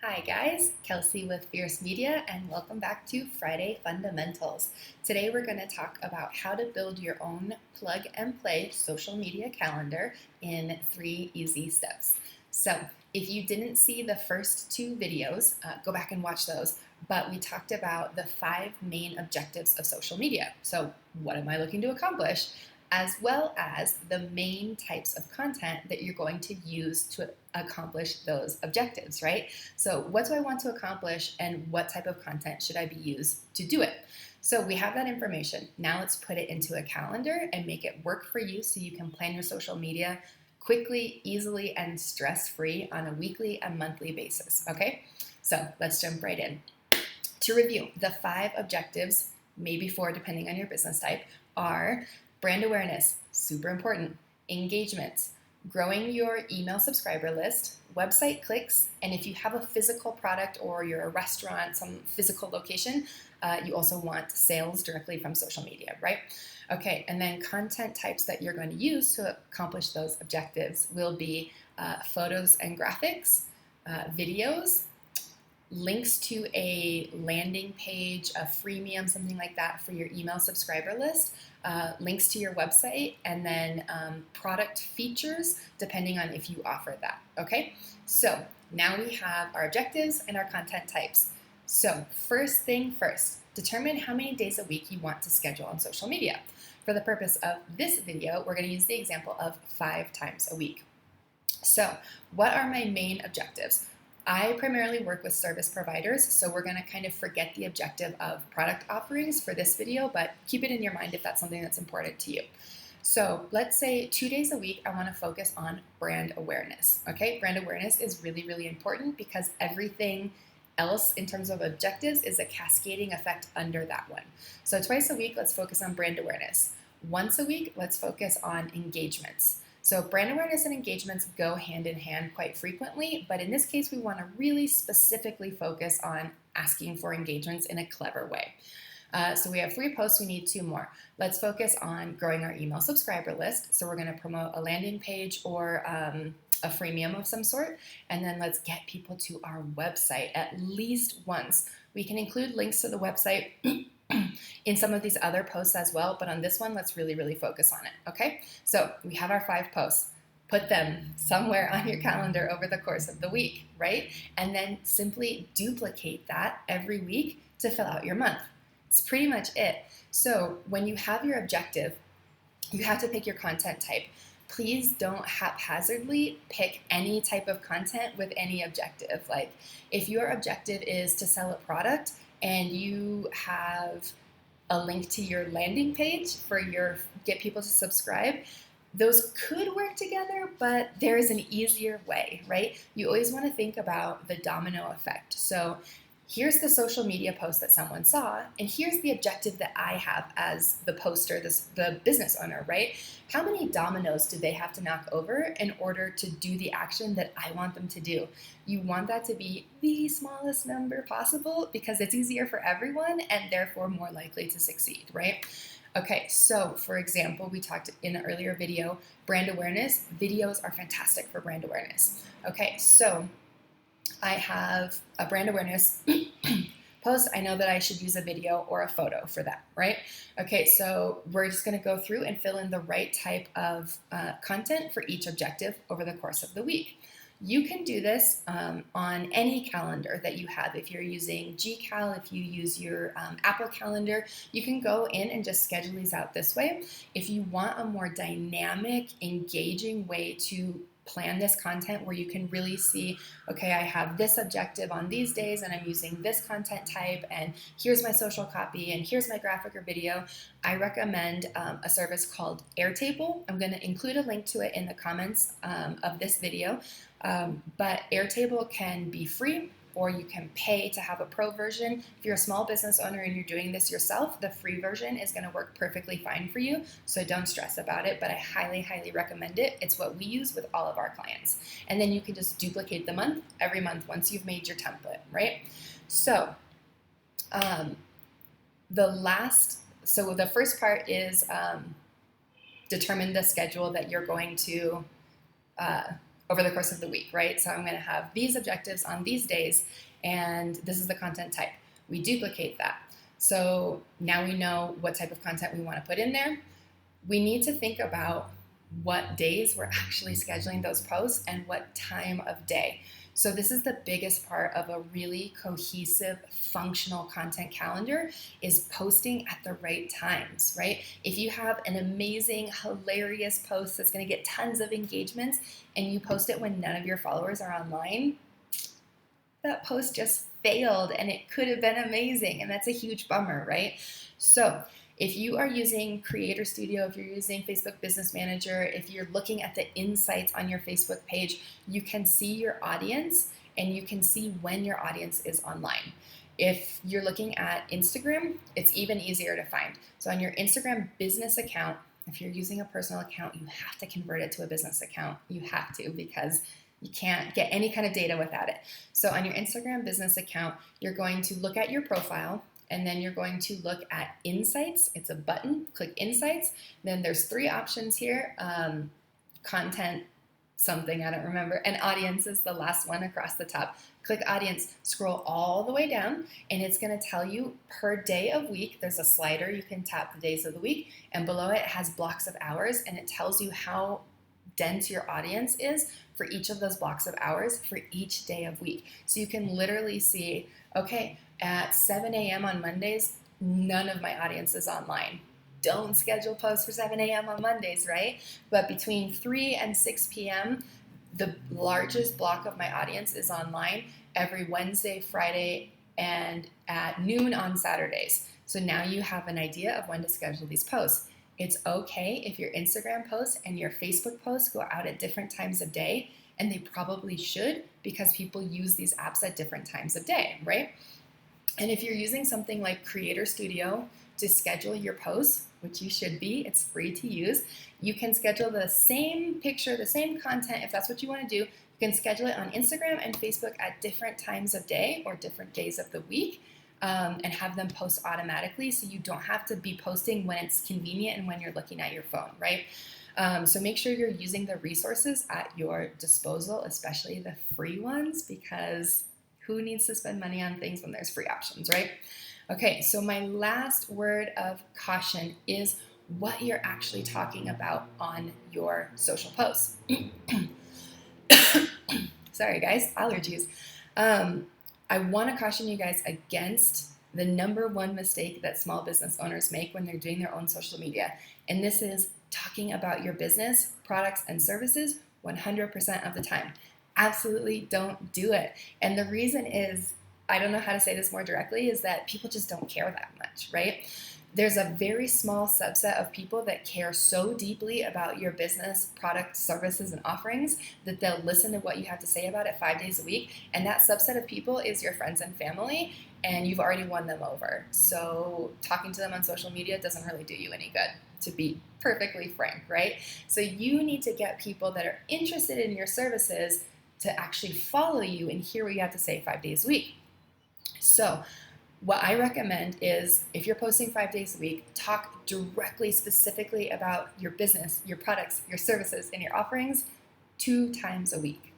Hi guys, Kelsey with Fierce Media and welcome back to Friday Fundamentals. Today we're going to talk about how to build your own plug and play social media calendar in 3 easy steps. So if you didn't see the first 2 videos, go back and watch those. But we talked about the 5 main objectives of social media. So what am I looking to accomplish? As well as the main types of content that you're going to use to accomplish those objectives, right? So what do I want to accomplish and what type of content should I be used to do it? So we have that information. Now let's put it into a calendar and make it work for you so you can plan your social media quickly, easily, and stress-free on a weekly and monthly basis, okay? So let's jump right in. To review, the 5 objectives, maybe 4 depending on your business type, are brand awareness, super important, engagement, growing your email subscriber list, website clicks, and if you have a physical product or you're a restaurant, some physical location, you also want sales directly from social media, right? Okay, and then content types that you're going to use to accomplish those objectives will be photos and graphics, videos, links to a landing page, a freemium, something like that for your email subscriber list, links to your website, and then product features depending on if you offer that, okay? So now we have our objectives and our content types. So first thing first, determine how many days a week you want to schedule on social media. For the purpose of this video, we're going to use the example of 5 times a week. So what are my main objectives? I primarily work with service providers, so we're going to kind of forget the objective of product offerings for this video, but keep it in your mind if that's something that's important to you. So let's say 2 days a week, I want to focus on brand awareness. Okay, brand awareness is really, really important because everything else in terms of objectives is a cascading effect under that one. So twice a week, let's focus on brand awareness. Once a week, let's focus on engagements. So brand awareness and engagements go hand in hand quite frequently, but in this case, we want to really specifically focus on asking for engagements in a clever way. So we have 3 posts, we need 2 more. Let's focus on growing our email subscriber list. So we're going to promote a landing page or a freemium of some sort, and then let's get people to our website at least once. We can include links to the website in some of these other posts as well, but on this one, let's really, really focus on it, okay? So we have our 5 posts. Put them somewhere on your calendar over the course of the week, right? And then simply duplicate that every week to fill out your month. It's pretty much it. So when you have your objective, you have to pick your content type. Please don't haphazardly pick any type of content with any objective. Like if your objective is to sell a product and you have a link to your landing page for your get people to subscribe, those could work together, but there is an easier way, right? You always want to think about the domino effect. So here's the social media post that someone saw, and here's the objective that I have as the poster, the business owner, right? How many dominoes do they have to knock over in order to do the action that I want them to do? You want that to be the smallest number possible because it's easier for everyone and therefore more likely to succeed, right? Okay, so for example, we talked in an earlier video, brand awareness. Videos are fantastic for brand awareness. Okay, so I have a brand awareness post. I know that I should use a video or a photo for that, right? Okay, so we're just going to go through and fill in the right type of content for each objective over the course of the week. You can do this on any calendar that you have. If you're using Gcal, if you use your Apple Calendar, you can go in and just schedule these out this way. If you want a more dynamic, engaging way to plan this content where you can really see, okay, I have this objective on these days and I'm using this content type and here's my social copy and here's my graphic or video, I recommend a service called Airtable. I'm going to include a link to it in the comments of this video, but Airtable can be free or you can pay to have a pro version. If you're a small business owner and you're doing this yourself, the free version is going to work perfectly fine for you, so don't stress about it, but I highly, highly recommend it. It's what we use with all of our clients. And then you can just duplicate the month every month once you've made your template, right? So the first part is determine the schedule that you're going to over the course of the week, right? So I'm going to have these objectives on these days, and this is the content type. We duplicate that. So now we know what type of content we want to put in there. We need to think about what days we're actually scheduling those posts and what time of day. So this is the biggest part of a really cohesive, functional content calendar, is posting at the right times, right? If you have an amazing, hilarious post that's going to get tons of engagements and you post it when none of your followers are online, that post just failed and it could have been amazing, and that's a huge bummer, right? So if you are using Creator Studio, if you're using Facebook Business Manager, if you're looking at the insights on your Facebook page, you can see your audience and you can see when your audience is online. If you're looking at Instagram, it's even easier to find. So on your Instagram business account, if you're using a personal account, you have to convert it to a business account. You have to, because you can't get any kind of data without it. So on your Instagram business account, you're going to look at your profile, and then you're going to look at Insights. It's a button, click Insights. Then there's 3 options here. Content, something, I don't remember. And Audience is the last one across the top. Click Audience, scroll all the way down, and it's gonna tell you per day of week. There's a slider, you can tap the days of the week, and below it has blocks of hours, and it tells you how dense your audience is for each of those blocks of hours for each day of week. So you can literally see, okay, at 7 a.m. on Mondays, none of my audience is online. Don't schedule posts for 7 a.m. on Mondays, right? But between 3 and 6 p.m., the largest block of my audience is online every Wednesday, Friday, and at noon on Saturdays. So now you have an idea of when to schedule these posts. It's okay if your Instagram posts and your Facebook posts go out at different times of day, and they probably should, because people use these apps at different times of day, right? And if you're using something like Creator Studio to schedule your posts, which you should be, it's free to use, you can schedule the same picture, the same content, if that's what you want to do. You can schedule it on Instagram and Facebook at different times of day or different days of the week, and have them post automatically, so you don't have to be posting when it's convenient and when you're looking at your phone, right? So make sure you're using the resources at your disposal, especially the free ones, because who needs to spend money on things when there's free options, right? Okay, so my last word of caution is what you're actually talking about on your social posts. Sorry guys, allergies. I want to caution you guys against the number one mistake that small business owners make when they're doing their own social media. And this is talking about your business, products, and services 100% of the time. Absolutely don't do it. And the reason is, I don't know how to say this more directly, is that people just don't care that much, right? There's a very small subset of people that care so deeply about your business, product, services, and offerings that they'll listen to what you have to say about it 5 days a week. And that subset of people is your friends and family, and you've already won them over. So talking to them on social media doesn't really do you any good, to be perfectly frank, right? So you need to get people that are interested in your services to actually follow you and hear what you have to say 5 days a week. So what I recommend is, if you're posting 5 days a week, talk directly, specifically about your business, your products, your services, and your offerings 2 times a week.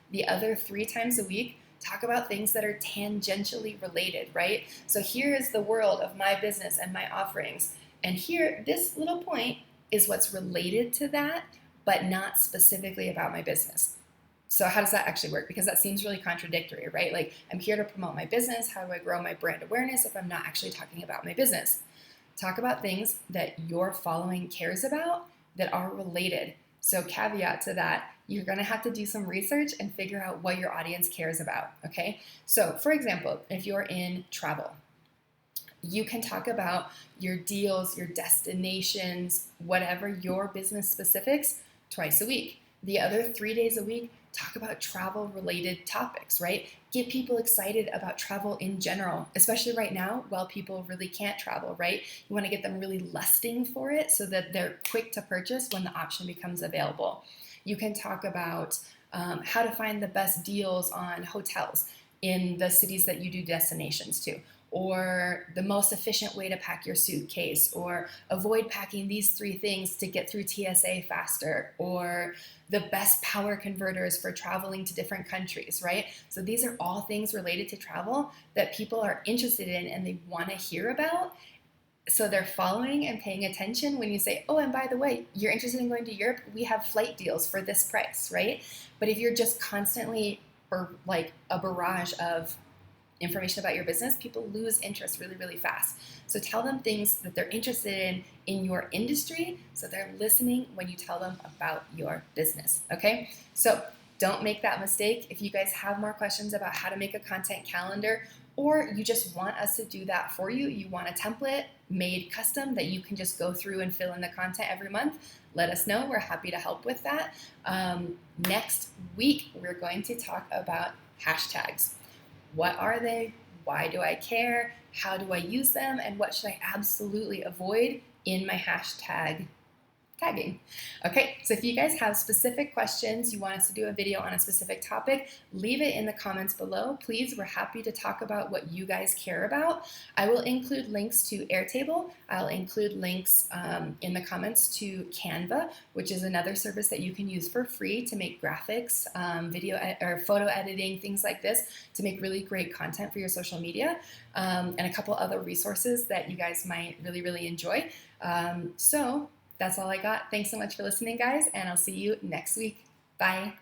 The other 3 times a week, talk about things that are tangentially related, right? So here is the world of my business and my offerings. And here, this little point is what's related to that, but not specifically about my business. So how does that actually work? Because that seems really contradictory, right? Like, I'm here to promote my business. How do I grow my brand awareness if I'm not actually talking about my business? Talk about things that your following cares about that are related. So caveat to that, you're going to have to do some research and figure out what your audience cares about, okay? So for example, if you're in travel, you can talk about your deals, your destinations, whatever your business specifics, twice a week. The other 3 days a week, talk about travel-related topics, right? Get people excited about travel in general, especially right now while people really can't travel, right? You want to get them really lusting for it so that they're quick to purchase when the option becomes available. You can talk about how to find the best deals on hotels in the cities that you do destinations to. or the most efficient way to pack your suitcase, or avoid packing these 3 things to get through TSA faster, or the best power converters for traveling to different countries, right? So these are all things related to travel that people are interested in and they want to hear about. So they're following and paying attention when you say, oh, and by the way, you're interested in going to Europe? We have flight deals for this price, right? But if you're just constantly like a barrage of information about your business, people lose interest really, really fast. So tell them things that they're interested in your industry, so they're listening when you tell them about your business, okay? So don't make that mistake. If you guys have more questions about how to make a content calendar, or you just want us to do that for you, you want a template made custom that you can just go through and fill in the content every month, let us know. We're happy to help with that. Next week, we're going to talk about hashtags. What are they? Why do I care? How do I use them? And what should I absolutely avoid in my hashtag tagging? Okay, so if you guys have specific questions, you want us to do a video on a specific topic, leave it in the comments below. Please, we're happy to talk about what you guys care about. I will include links to Airtable. I'll include links in the comments to Canva, which is another service that you can use for free to make graphics, video or photo editing, things like this, to make really great content for your social media, and a couple other resources that you guys might really, really enjoy. So that's all I got. Thanks so much for listening, guys, and I'll see you next week. Bye.